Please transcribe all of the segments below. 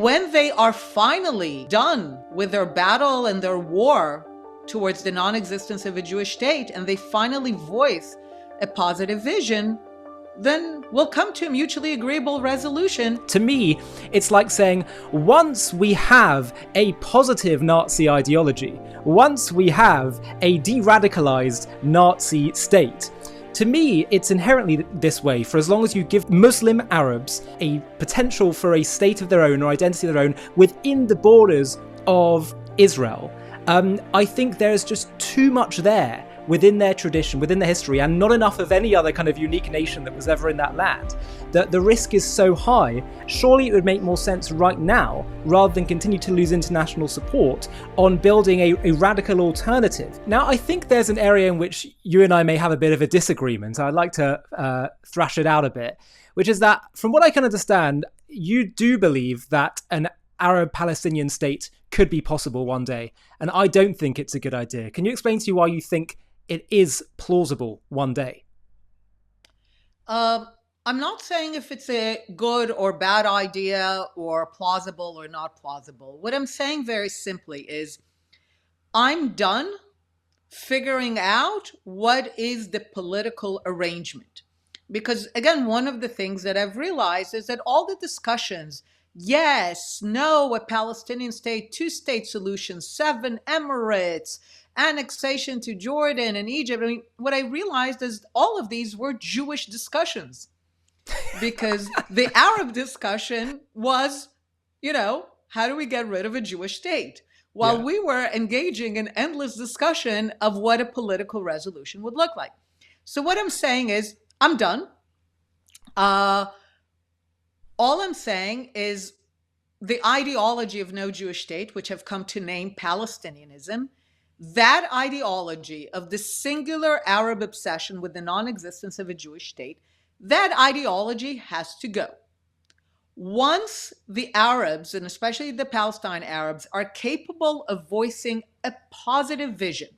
When they are finally done with their battle and their war towards the non-existence of a Jewish state, and they finally voice a positive vision, then we'll come to a mutually agreeable resolution. To me, it's like saying, once we have a positive Nazi ideology, once we have a de-radicalized Nazi state, to me, it's inherently this way for as long as you give Muslim Arabs a potential for a state of their own or identity of their own within the borders of Israel. I think there's just too much there within their tradition, within their history, and not enough of any other kind of unique nation that was ever in that land, that the risk is so high. Surely it would make more sense right now, rather than continue to lose international support, on building a radical alternative. Now, I think there's an area in which you and I may have a bit of a disagreement. I'd like to thrash it out a bit, which is that, from what I can understand, you do believe that an Arab-Palestinian state could be possible one day, and I don't think it's a good idea. Can you explain to me why you think it is plausible one day? I'm not saying if it's a good or bad idea or plausible or not plausible. What I'm saying very simply is I'm done figuring out what is the political arrangement. Because again, one of the things that I've realized is that all the discussions, yes, no, a Palestinian state, two-state solution, 7 Emirates, annexation to Jordan and Egypt. I mean, what I realized is all of these were Jewish discussions, because the Arab discussion was, how do we get rid of a Jewish state? While we were engaging in endless discussion of what a political resolution would look like. So what I'm saying is, I'm done. All I'm saying is the ideology of no Jewish state, which I've come to name Palestinianism, that ideology of the singular Arab obsession with the non-existence of a Jewish state, that ideology has to go. Once the Arabs, and especially the Palestine Arabs, are capable of voicing a positive vision,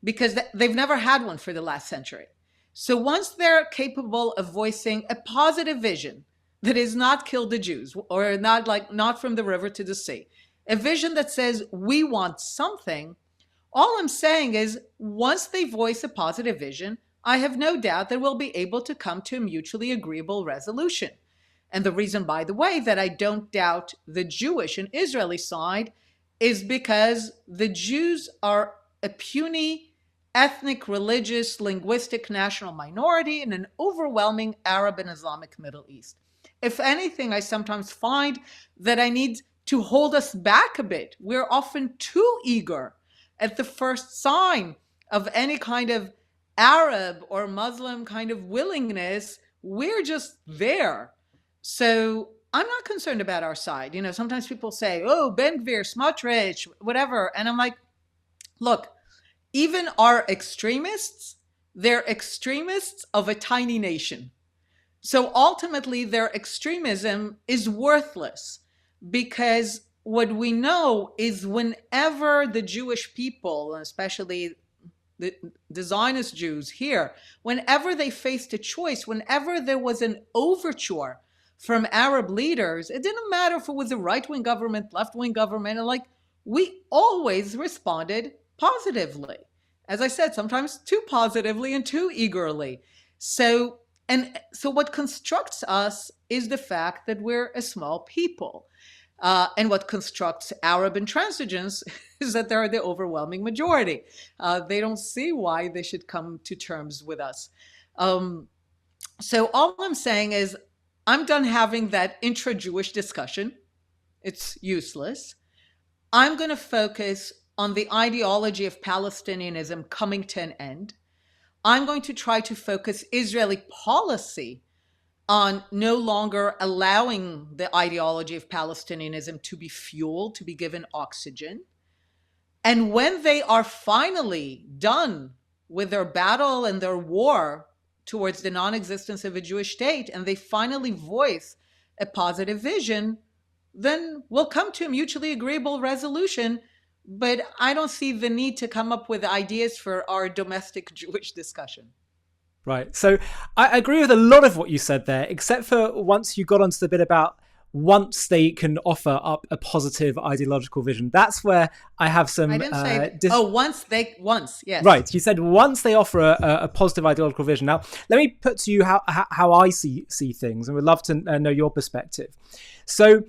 because they've never had one for the last century. So once they're capable of voicing a positive vision that is not kill the Jews, or not from the river to the sea, a vision that says we want something, all I'm saying is, once they voice a positive vision, I have no doubt that we'll be able to come to a mutually agreeable resolution. And the reason, by the way, that I don't doubt the Jewish and Israeli side is because the Jews are a puny, ethnic, religious, linguistic national minority in an overwhelming Arab and Islamic Middle East. If anything, I sometimes find that I need to hold us back a bit. We're often too eager at the first sign of any kind of Arab or Muslim kind of willingness. We're just there. So I'm not concerned about our side. Sometimes people say, oh, Ben Gvir, Smotrich, whatever. And I'm like, look, even our extremists, they're extremists of a tiny nation. So ultimately, their extremism is worthless, because what we know is whenever the Jewish people, especially the Zionist Jews here, whenever they faced a choice, whenever there was an overture from Arab leaders, it didn't matter if it was a right-wing government, left-wing government, we always responded positively. As I said, sometimes too positively and too eagerly. So what constructs us is the fact that we're a small people. And what constructs Arab intransigence is that they're the overwhelming majority. They don't see why they should come to terms with us. So all I'm saying is, I'm done having that intra-Jewish discussion. It's useless. I'm going to focus on the ideology of Palestinianism coming to an end. I'm going to try to focus Israeli policy on no longer allowing the ideology of Palestinianism to be fueled, to be given oxygen. And when they are finally done with their battle and their war towards the non-existence of a Jewish state, and they finally voice a positive vision, then we'll come to a mutually agreeable resolution. But I don't see the need to come up with ideas for our domestic Jewish discussion. Right. So I agree with a lot of what you said there, except for once you got onto the bit about once they can offer up a positive ideological vision. That's where I have I some. didn't say. Once, yes. Right, you said once they offer a positive ideological vision. Now, let me put to you how I see things, and would love to know your perspective. So,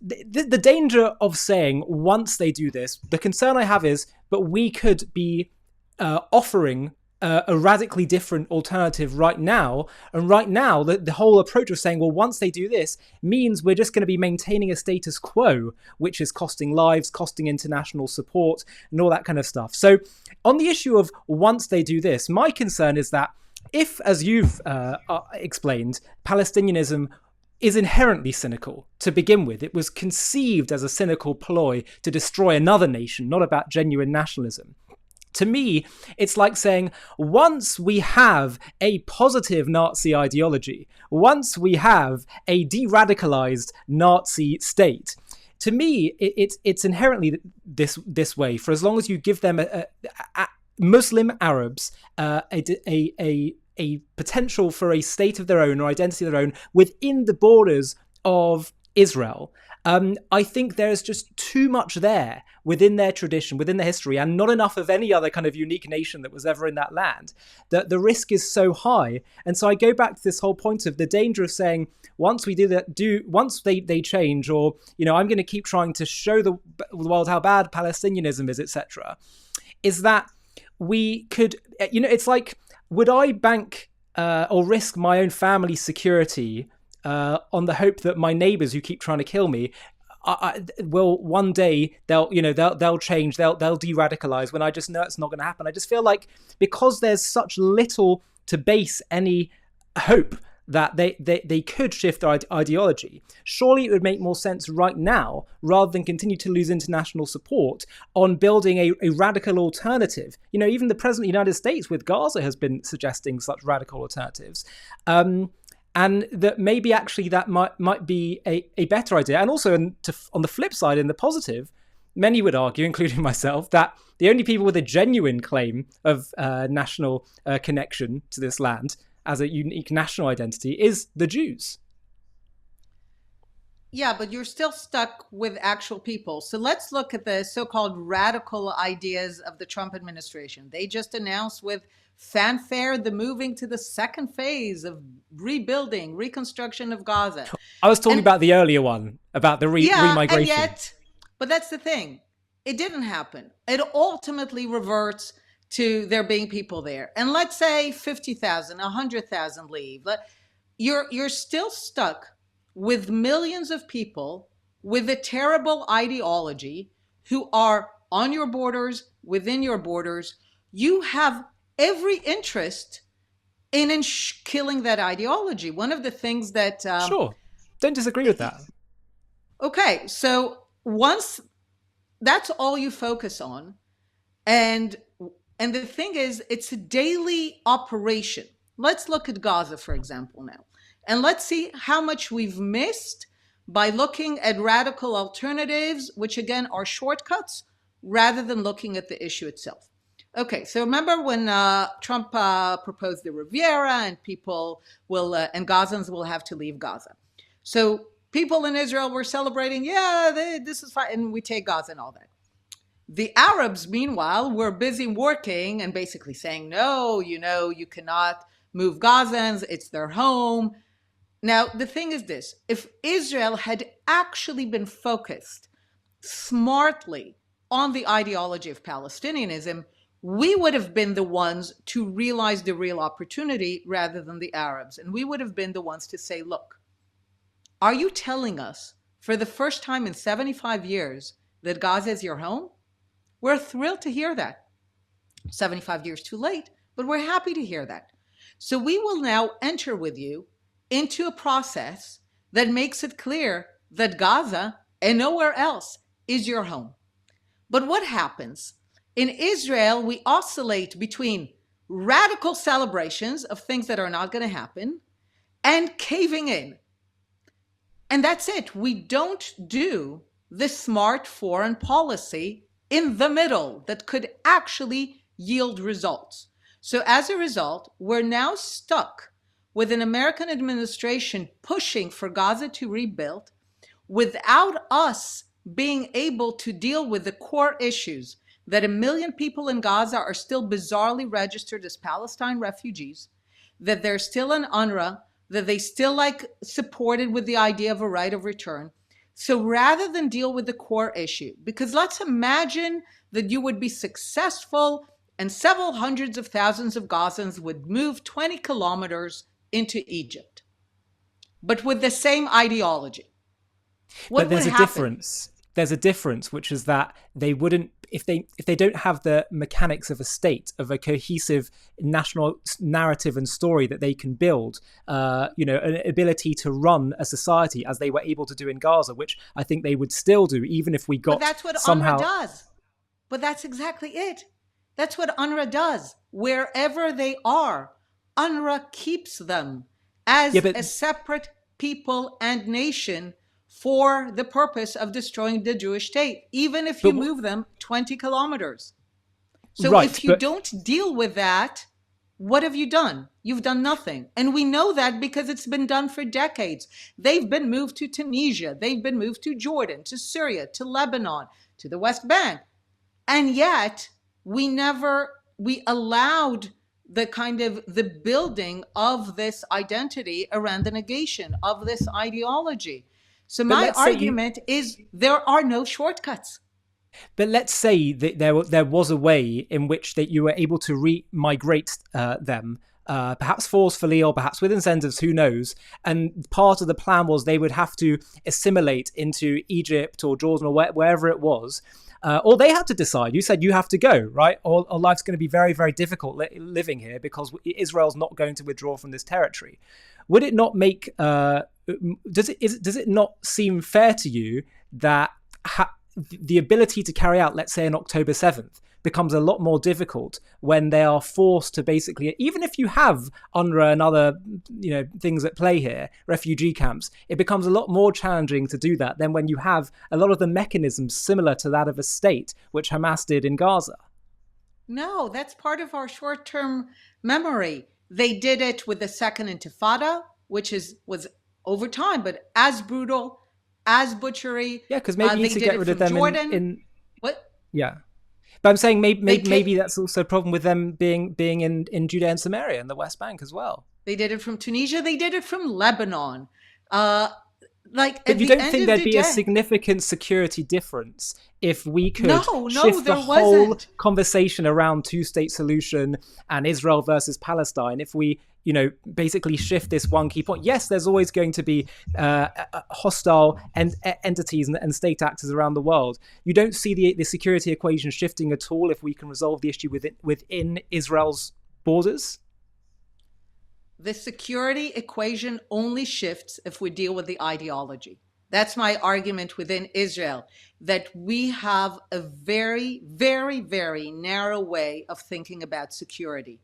the danger of saying once they do this, the concern I have is, but we could be offering a radically different alternative right now. And right now, the whole approach of saying, well, once they do this means we're just going to be maintaining a status quo, which is costing lives, costing international support, and all that kind of stuff. So on the issue of once they do this, my concern is that if, as you've explained, Palestinianism is inherently cynical to begin with. It was conceived as a cynical ploy to destroy another nation, not about genuine nationalism. To me, it's like saying, once we have a positive Nazi ideology, once we have a de-radicalized Nazi state, to me, it's inherently this way. For as long as you give them Muslim Arabs a potential for a state of their own or identity of their own within the borders of Israel, I think there's just too much there within their tradition, within their history, and not enough of any other kind of unique nation that was ever in that land, that the risk is so high. And so I go back to this whole point of the danger of saying, once we do that, once they change, or, I'm going to keep trying to show the world how bad Palestinianism is, etc., is that we could, it's like, would I bank or risk my own family's security on the hope that my neighbors who keep trying to kill me will one day they'll change, they'll de-radicalize, when I just know it's not going to happen? I just feel like because there's such little to base any hope that they could shift their ideology, surely it would make more sense right now, rather than continue to lose international support, on building a radical alternative. Even the President of the United States with Gaza has been suggesting such radical alternatives. And that maybe actually that might be a better idea. And also on the flip side, in the positive, many would argue, including myself, that the only people with a genuine claim of national connection to this land as a unique national identity is the Jews. Yeah, but you're still stuck with actual people. So let's look at the so-called radical ideas of the Trump administration. They just announced with fanfare the moving to the second phase of rebuilding, reconstruction of Gaza. I was talking about the earlier one, about the remigration. And yet, but that's the thing. It didn't happen. It ultimately reverts to there being people there. And let's say 50,000, 100,000 leave. You're still stuck with millions of people with a terrible ideology who are on your borders, within your borders. You have every interest in killing that ideology. One of the things that... Sure. Don't disagree with that. Okay, so once that's all you focus on, and the thing is, it's a daily operation. Let's look at Gaza, for example, now. And let's see how much we've missed by looking at radical alternatives, which again are shortcuts, rather than looking at the issue itself. Okay, so remember when Trump proposed the Riviera, and people will, and Gazans will have to leave Gaza. So people in Israel were celebrating, this is fine, and we take Gaza and all that. The Arabs, meanwhile, were busy working and basically saying, no, you cannot move Gazans, it's their home. Now, the thing is this, if Israel had actually been focused smartly on the ideology of Palestinianism, we would have been the ones to realize the real opportunity rather than the Arabs. And we would have been the ones to say, look, are you telling us for the first time in 75 years that Gaza is your home? We're thrilled to hear that. 75 years too late, but we're happy to hear that. So we will now enter with you into a process that makes it clear that Gaza and nowhere else is your home. But what happens? In Israel, we oscillate between radical celebrations of things that are not going to happen and caving in. And that's it. We don't do the smart foreign policy in the middle that could actually yield results. So as a result, we're now stuck with an American administration pushing for Gaza to rebuild, without us being able to deal with the core issues that 1 million people in Gaza are still bizarrely registered as Palestine refugees, that they're still in UNRWA, that they still supported with the idea of a right of return. So rather than deal with the core issue, because let's imagine that you would be successful and several hundreds of thousands of Gazans would move 20 kilometers into Egypt, but with the same ideology. But What would there's a happen? difference. There's a difference, which is that they wouldn't, if they don't have the mechanics of a state, of a cohesive national narrative and story that they can build, an ability to run a society as they were able to do in Gaza, which I think they would still do, even if we But got that's what UNRWA somehow. does. But that's exactly it. That's what UNRWA does. Wherever they are, UNRWA keeps them Yeah, as but a separate people and nation for the purpose of destroying the Jewish state, even if you but move them 20 kilometers. So right, if you but don't deal with that, what have you done? You've done nothing. And we know that because it's been done for decades. They've been moved to Tunisia. They've been moved to Jordan, to Syria, to Lebanon, to the West Bank. And yet we allowed the building of this identity around the negation of this ideology. So but my let's say you argument is there are no shortcuts. But let's say that there was a way in which that you were able to re-migrate them, perhaps forcefully or perhaps with incentives, who knows? And part of the plan was they would have to assimilate into Egypt or Jordan or wherever it was. Or they had to decide. You said you have to go, right? Or life's going to be very, very difficult living here because Israel's not going to withdraw from this territory. Would it not make? Does it not seem fair to you that the ability to carry out, let's say, on October 7th becomes a lot more difficult when they are forced to basically, even if you have UNRWA and other things at play here, refugee camps, it becomes a lot more challenging to do that than when you have a lot of the mechanisms similar to that of a state, which Hamas did in Gaza. No, that's part of our short-term memory. They did it with the Second Intifada, which was over time, but as brutal, as butchery. Yeah, because maybe you They need to did get it rid of from them Jordan. in What? yeah. But I'm saying They maybe that's also a problem with them being in Judea and Samaria and the West Bank as well. They did it from Tunisia. They did it from Lebanon. Uh, But at you the don't end think of there'd the be a day, significant security difference if we could no, shift the there whole wasn't. conversation around two-state solution and Israel versus Palestine? If we, basically shift this one key point. Yes, there's always going to be hostile entities and state actors around the world. You don't see the security equation shifting at all if we can resolve the issue within Israel's borders? The security equation only shifts if we deal with the ideology. That's my argument within Israel, that we have a very, very, very narrow way of thinking about security.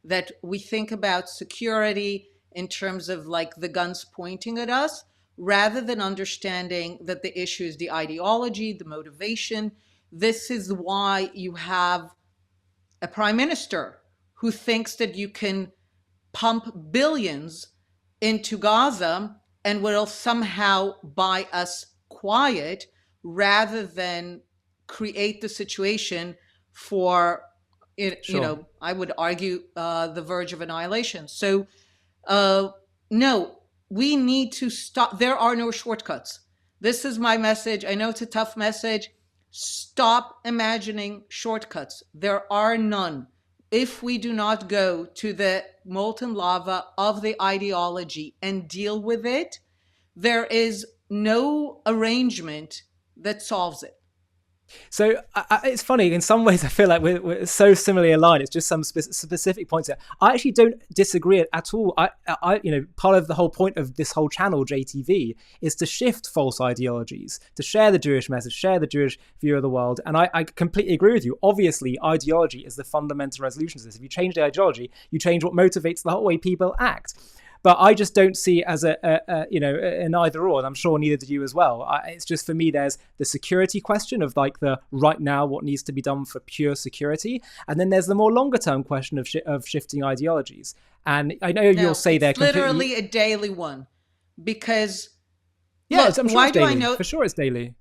That we think about security in terms of the guns pointing at us, rather than understanding that the issue is the ideology, the motivation. This is why you have a prime minister who thinks that you can pump billions into Gaza and will somehow buy us quiet, rather than create the situation for, Sure. I would argue, the verge of annihilation. So, no, we need to stop. There are no shortcuts. This is my message. I know it's a tough message. Stop imagining shortcuts. There are none. If we do not go to the molten lava of the ideology and deal with it, there is no arrangement that solves it. So it's funny. In some ways, I feel like we're so similarly aligned. It's just some specific points there. I actually don't disagree at all. Part of the whole point of this whole channel, JTV, is to shift false ideologies, to share the Jewish message, share the Jewish view of the world. And I completely agree with you. Obviously, ideology is the fundamental resolution to this. If you change the ideology, you change what motivates the whole way people act. But I just don't see it as an either or, and I'm sure neither do you as well. It's just, for me, there's the security question of the right now, what needs to be done for pure security, and then there's the more longer term question of shifting ideologies. And I know you'll say they're literally completely a daily one, because Yeah, Look, I'm sure why it's do I daily. know? For sure it's daily.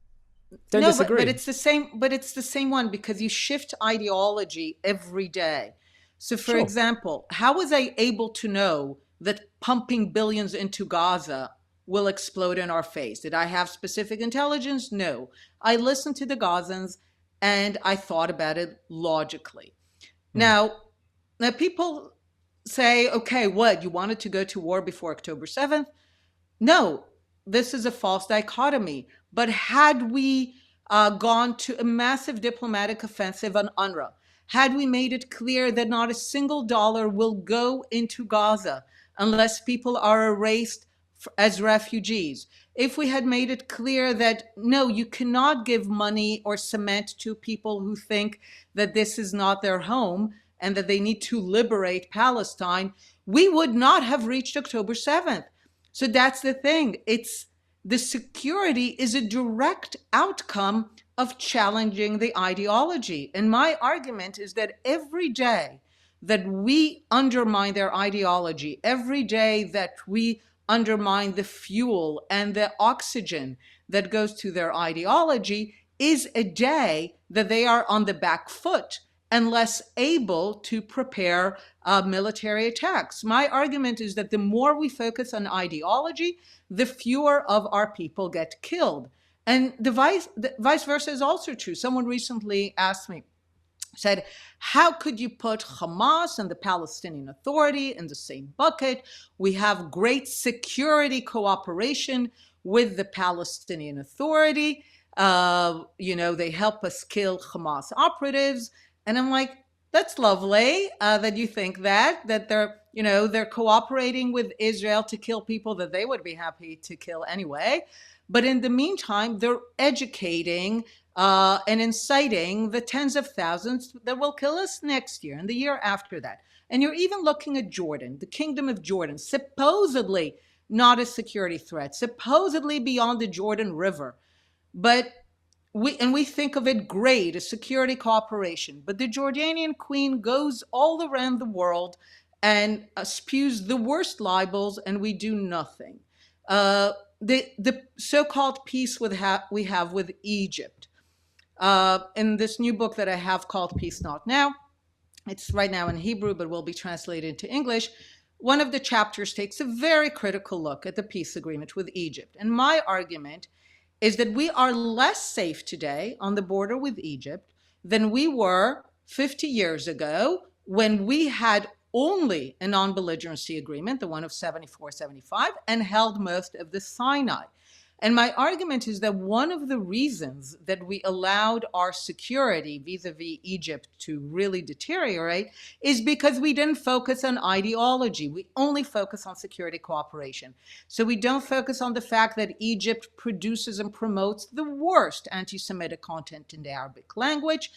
Don't No, but disagree. it's the same. But it's the same one because you shift ideology every day. So, for Sure. example, how was I able to know that pumping billions into Gaza will explode in our face? Did I have specific intelligence? No. I listened to the Gazans and I thought about it logically. Hmm. Now, now people say, okay, what, you wanted to go to war before October 7th? No, this is a false dichotomy. But had we gone to a massive diplomatic offensive on UNRWA, had we made it clear that not a single dollar will go into Gaza unless people are erased as refugees, if we had made it clear that no, you cannot give money or cement to people who think that this is not their home and that they need to liberate Palestine, we would not have reached October 7th. So that's the thing. It's the security is a direct outcome of challenging the ideology. And my argument is that every day that we undermine their ideology, every day that we undermine the fuel and the oxygen that goes to their ideology, is a day that they are on the back foot and less able to prepare military attacks. My argument is that the more we focus on ideology, the fewer of our people get killed. And the vice versa is also true. Someone recently asked me, said, how could you put Hamas and the Palestinian Authority in the same bucket? We have great security cooperation with the Palestinian Authority. They help us kill Hamas operatives. And I'm like, that's lovely that you think that they're cooperating with Israel to kill people that they would be happy to kill anyway. But in the meantime, they're educating and inciting the tens of thousands that will kill us next year and the year after that. And you're even looking at Jordan, the Kingdom of Jordan, supposedly not a security threat, supposedly beyond the Jordan River. But we think of it great, a security cooperation. But the Jordanian queen goes all around the world and spews the worst libels, and we do nothing. The so-called peace we have with Egypt. In this new book that I have called Peace Not Now, it's right now in Hebrew, but will be translated into English. One of the chapters takes a very critical look at the peace agreement with Egypt. And my argument is that we are less safe today on the border with Egypt than we were 50 years ago when we had only a non-belligerency agreement, the one of 74-75, and held most of the Sinai. And my argument is that one of the reasons that we allowed our security vis-a-vis Egypt to really deteriorate is because we didn't focus on ideology. We only focus on security cooperation. So we don't focus on the fact that Egypt produces and promotes the worst anti-Semitic content in the Arabic language.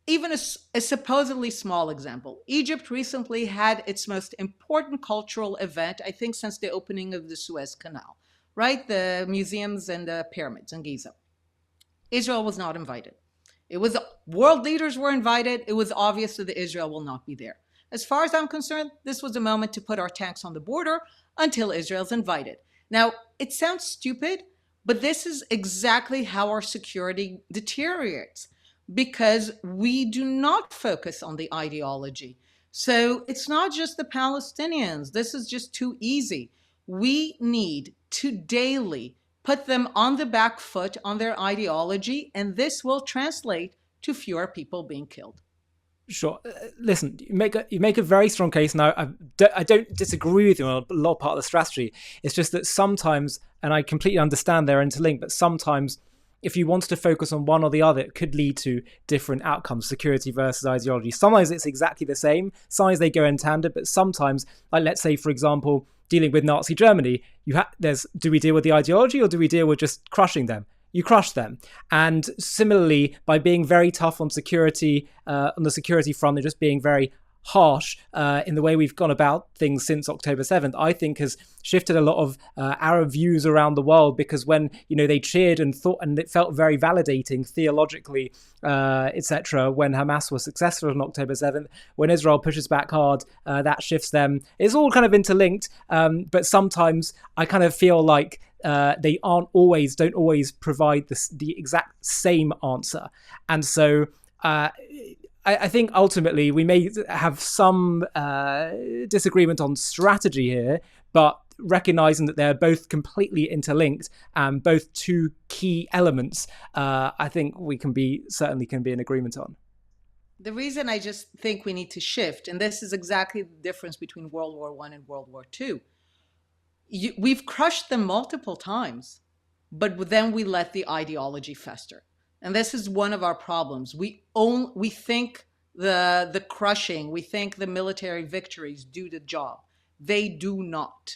Even a supposedly small example. Egypt recently had its most important cultural event, I think, since the opening of the Suez Canal. Right? The museums and the pyramids in Giza. Israel was not invited. World leaders were invited. It was obvious that Israel will not be there. As far as I'm concerned, this was a moment to put our tanks on the border until Israel's invited. Now, it sounds stupid, but this is exactly how our security deteriorates because we do not focus on the ideology. So it's not just the Palestinians. This is just too easy. We need to daily put them on the back foot on their ideology, and this will translate to fewer people being killed. Sure. Listen, you make a very strong case, and I don't disagree with you on a lot part of the strategy. It's just that sometimes, and I completely understand they're interlinked, but sometimes if you wanted to focus on one or the other, it could lead to different outcomes, security versus ideology. Sometimes it's exactly the same, sometimes they go in tandem, but sometimes, like let's say, for example, dealing with Nazi Germany, do we deal with the ideology or do we deal with just crushing them? You crush them. And similarly, by being very tough on security, on the security front, and just being very harsh in the way we've gone about things since October 7th, I think has shifted a lot of Arab views around the world, because when they cheered and thought, and it felt very validating theologically, etc., when Hamas was successful on October 7th, when Israel pushes back hard, that shifts them. It's all kind of interlinked, but sometimes I kind of feel like they don't always provide the exact same answer. And so I think ultimately we may have some disagreement on strategy here, but recognizing that they're both completely interlinked and both two key elements, I think we certainly can be in agreement on. The reason I just think we need to shift, and this is exactly the difference between World War I and World War II. We've crushed them multiple times, but then we let the ideology fester. And this is one of our problems. We think the crushing, we think the military victories do the job. They do not.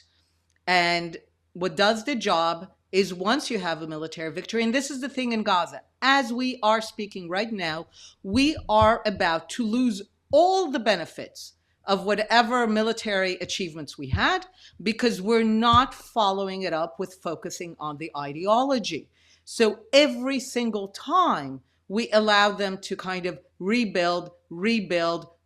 And what does the job is, once you have a military victory, and this is the thing in Gaza, as we are speaking right now, we are about to lose all the benefits of whatever military achievements we had, because we're not following it up with focusing on the ideology. So every single time we allow them to kind of rebuild,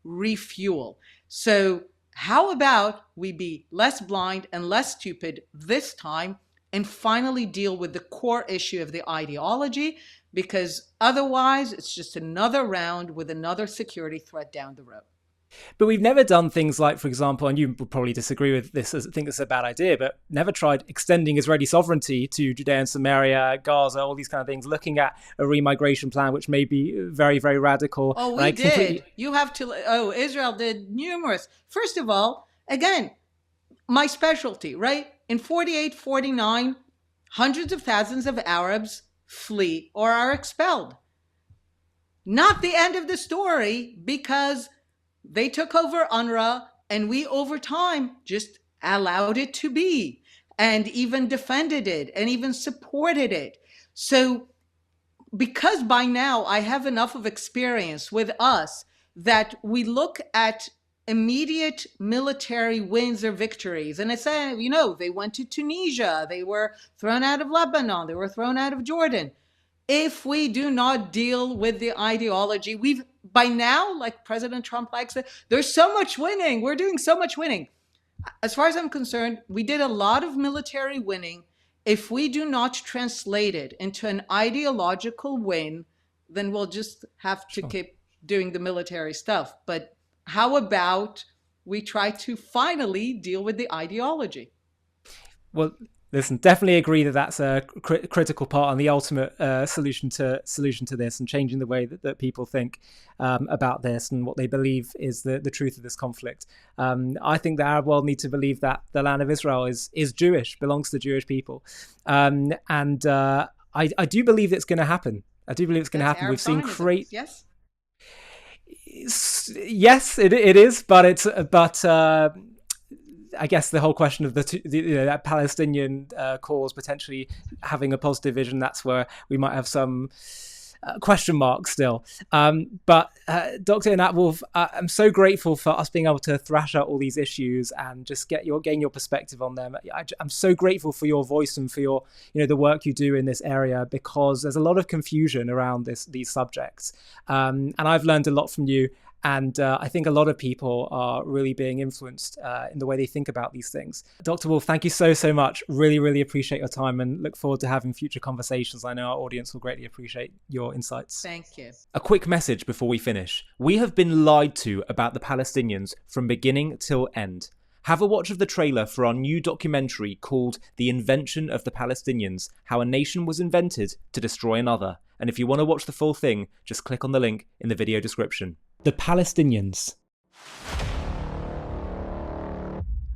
refuel. So how about we be less blind and less stupid this time and finally deal with the core issue of the ideology, because otherwise it's just another round with another security threat down the road. But we've never done things like, for example, and you would probably disagree with this, think it's a bad idea, but never tried extending Israeli sovereignty to Judea and Samaria, Gaza, all these kind of things, looking at a remigration plan, which may be very, very radical. Oh, we did. You have to, Israel did numerous. First of all, again, my specialty, right? In 48, 49, hundreds of thousands of Arabs flee or are expelled. Not the end of the story, because they took over UNRWA, and we, over time, just allowed it to be, and even defended it, and even supported it. So, because by now I have enough of experience with us that we look at immediate military wins or victories, and it's saying, they went to Tunisia, they were thrown out of Lebanon, they were thrown out of Jordan. If we do not deal with the ideology, by now, like President Trump likes it, there's so much winning. We're doing so much winning. As far as I'm concerned, we did a lot of military winning. If we do not translate it into an ideological win, then we'll just have to keep doing the military stuff. But how about we try to finally deal with the ideology? Well, listen, definitely agree that that's a critical part and the ultimate solution to this, and changing the way that people think about this and what they believe is the truth of this conflict. I think the Arab world needs to believe that the land of Israel is Jewish, belongs to the Jewish people. And I do believe it's going to happen. I do believe it's going to happen. Arab We've seen Zionism, yes? Yes, it is, but I guess the whole question of that Palestinian cause potentially having a positive vision, that's where we might have some question marks still. But Dr. Einat Wilf, I'm so grateful for us being able to thrash out all these issues and just gain your perspective on them. I'm so grateful for your voice and for your, the work you do in this area, because there's a lot of confusion around these subjects. And I've learned a lot from you. And I think a lot of people are really being influenced in the way they think about these things. Dr. Wilf, thank you so much. Really, really appreciate your time and look forward to having future conversations. I know our audience will greatly appreciate your insights. Thank you. A quick message before we finish. We have been lied to about the Palestinians from beginning till end. Have a watch of the trailer for our new documentary called The Invention of the Palestinians, How a Nation Was Invented to Destroy Another. And if you want to watch the full thing, just click on the link in the video description. The Palestinians.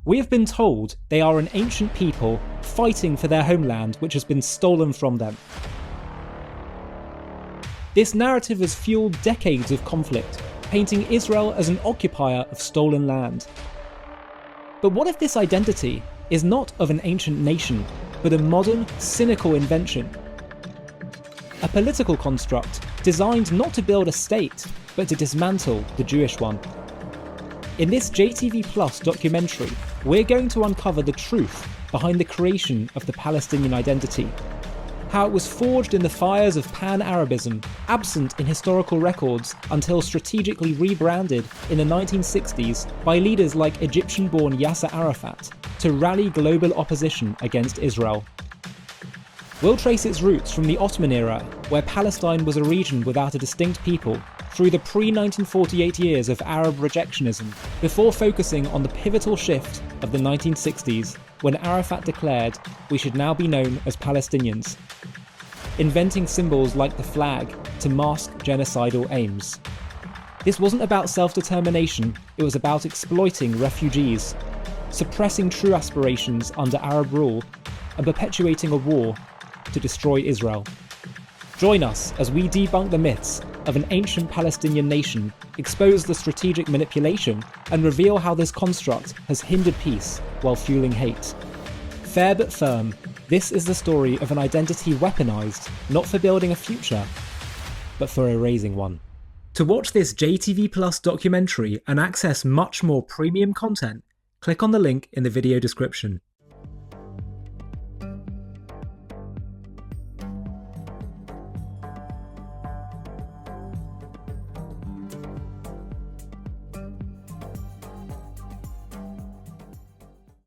We have been told they are an ancient people fighting for their homeland which has been stolen from them. This narrative has fueled decades of conflict, painting Israel as an occupier of stolen land. But what if this identity is not of an ancient nation, but a modern, cynical invention? A political construct designed not to build a state, but to dismantle the Jewish one. In this JTV Plus documentary, we're going to uncover the truth behind the creation of the Palestinian identity, how it was forged in the fires of pan-Arabism, absent in historical records until strategically rebranded in the 1960s by leaders like Egyptian-born Yasser Arafat to rally global opposition against Israel. We'll trace its roots from the Ottoman era, where Palestine was a region without a distinct people, through the pre-1948 years of Arab rejectionism, before focusing on the pivotal shift of the 1960s, when Arafat declared we should now be known as Palestinians, inventing symbols like the flag to mask genocidal aims. This wasn't about self-determination, it was about exploiting refugees, suppressing true aspirations under Arab rule, and perpetuating a war to destroy Israel. Join us as we debunk the myths of an ancient Palestinian nation, expose the strategic manipulation, and reveal how this construct has hindered peace while fueling hate. Fair but firm, this is the story of an identity weaponized not for building a future, but for erasing one. To watch this JTV Plus documentary and access much more premium content, click on the link in the video description.